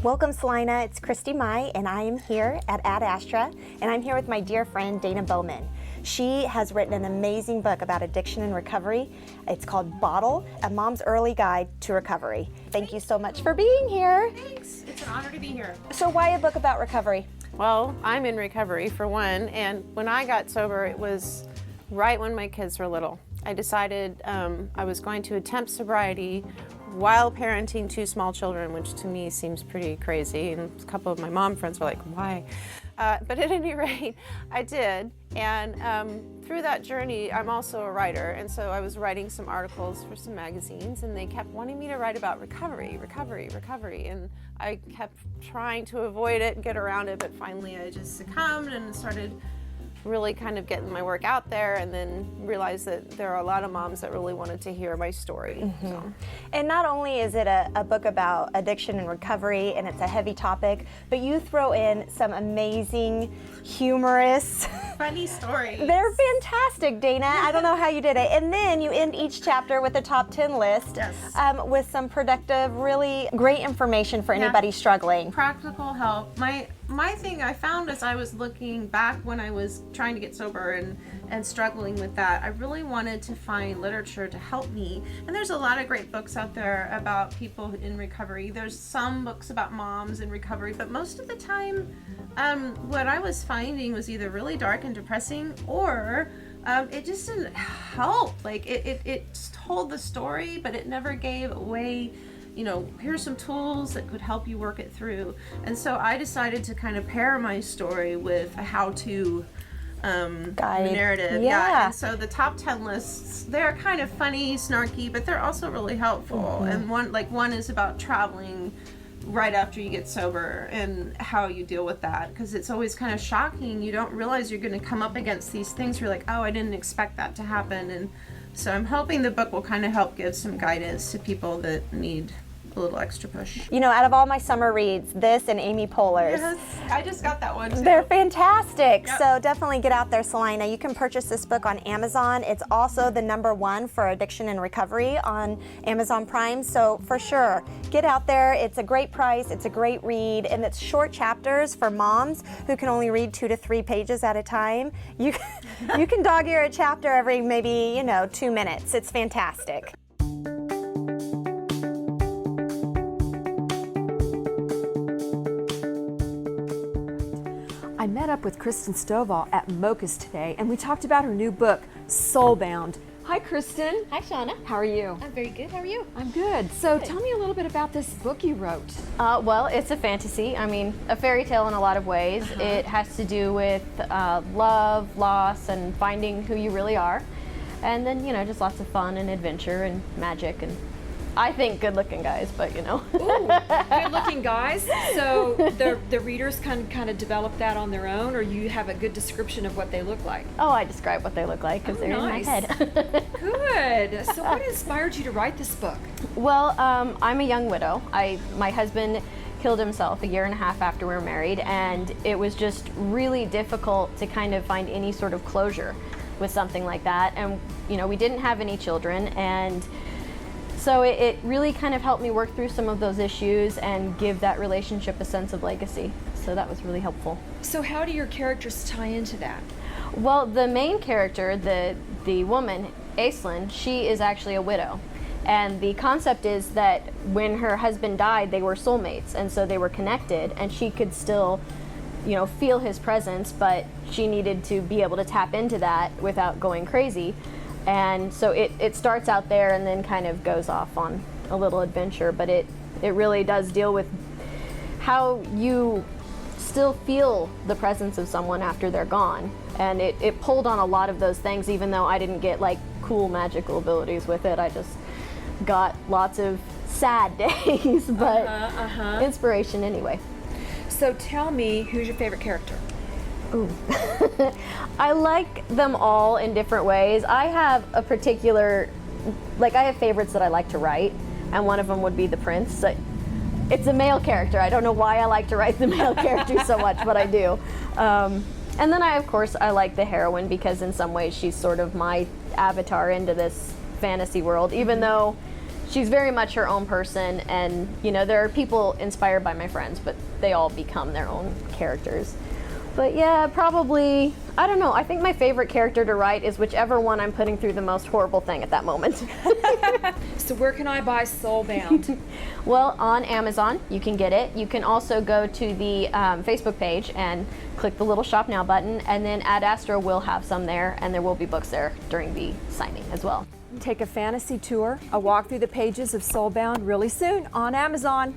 Welcome, Salina. It's Christy Mai, and I am here at Ad Astra, and I'm here with my dear friend, Dana Bowman. She has written an amazing book about addiction and recovery. It's called Bottle, A Mom's Early Guide to Recovery. Thank you so much for being here. Thanks. It's an honor to be here. So why a book about recovery? Well, I'm in recovery for one, and when I got sober, it was right when my kids were little. I decided I was going to attempt sobriety while parenting two small children, which to me seems pretty crazy, and a couple of my mom friends were like, why? But at any rate, I did, and through that journey, I'm also a writer, and so I was writing some articles for some magazines, and they kept wanting me to write about recovery, and I kept trying to avoid it and get around it, but finally I just succumbed and started really kind of getting my work out there, and then realized that there are a lot of moms that really wanted to hear my story. Mm-hmm. So. And not only is it a book about addiction and recovery, and it's a heavy topic, but you throw in some amazing, humorous, Funny stories. They're fantastic, Dana. I don't know how you did it. And then you end each chapter with a top 10 list. Yes. With some productive, really great information for anybody struggling. Practical help. My thing I found as I was looking back when I was trying to get sober and struggling with that, I really wanted to find literature to help me. And there's a lot of great books out there about people in recovery. There's some books about moms in recovery, but most of the time, what I was finding was either really dark and depressing, or it just didn't help. Like it told the story, but it never gave away, here's some tools that could help you work it through. And so I decided to kind of pair my story with a how-to narrative. Yeah. And so the top 10 lists, they're kind of funny, snarky, but they're also really helpful. Mm-hmm. And one is about traveling right after you get sober and how you deal with that, because it's always kind of shocking. You don't realize you're going to come up against these things. You're like, oh, I didn't expect that to happen. And so I'm hoping the book will kind of help give some guidance to people that need a little extra push. Out of all my summer reads, this and Amy Poehler's. Yes, I just got that one too. They're fantastic. Yep. So definitely get out there, Salina. You can purchase this book on Amazon. It's also the #1 for addiction and recovery on Amazon Prime. So for sure, get out there. It's a great price. It's a great read, and it's short chapters for moms who can only read 2 to 3 pages at a time. You can dog ear a chapter every maybe 2 minutes. It's fantastic. I met up with Christen Stovall at Mocha's today, and we talked about her new book, Soulbound. Hi, Kristen. Hi, Shauna. How are you? I'm very good. How are you? I'm good. So tell me a little bit about this book you wrote. Well, it's a fantasy. A fairy tale in a lot of ways. It has to do with love, loss, and finding who you really are. And then, just lots of fun and adventure and magic and I think good-looking guys, but Ooh, good-looking guys. So the readers can kind of develop that on their own, or you have a good description of what they look like? Oh, I describe what they look like because they're nice. in my head. Good. So what inspired you to write this book? Well, I'm a young widow. My husband killed himself 1.5 years after we were married, and it was just really difficult to kind of find any sort of closure with something like that. And we didn't have any children, and so it really kind of helped me work through some of those issues and give that relationship a sense of legacy. So that was really helpful. So how do your characters tie into that? Well, the main character, the woman, Aislinn, she is actually a widow. And the concept is that when her husband died, they were soulmates, and so they were connected, and she could still, feel his presence, but she needed to be able to tap into that without going crazy. And so it starts out there and then kind of goes off on a little adventure, but it really does deal with how you still feel the presence of someone after they're gone. And it pulled on a lot of those things, even though I didn't get like cool magical abilities with it. I just got lots of sad days, but inspiration anyway. So tell me, who's your favorite character? Ooh. I like them all in different ways. I have a particular, I have favorites that I like to write, and one of them would be the prince. It's a male character. I don't know why I like to write the male character so much, but I do. And then of course, I like the heroine because in some ways she's sort of my avatar into this fantasy world, even though she's very much her own person. And, you know, there are people inspired by my friends, but they all become their own characters. But yeah, probably, I don't know, I think my favorite character to write is whichever one I'm putting through the most horrible thing at that moment. So where can I buy Soulbound? Well, on Amazon, you can get it. You can also go to the Facebook page and click the little Shop Now button, and then Ad Astra will have some there, and there will be books there during the signing as well. Take a fantasy tour, a walk through the pages of Soulbound really soon on Amazon.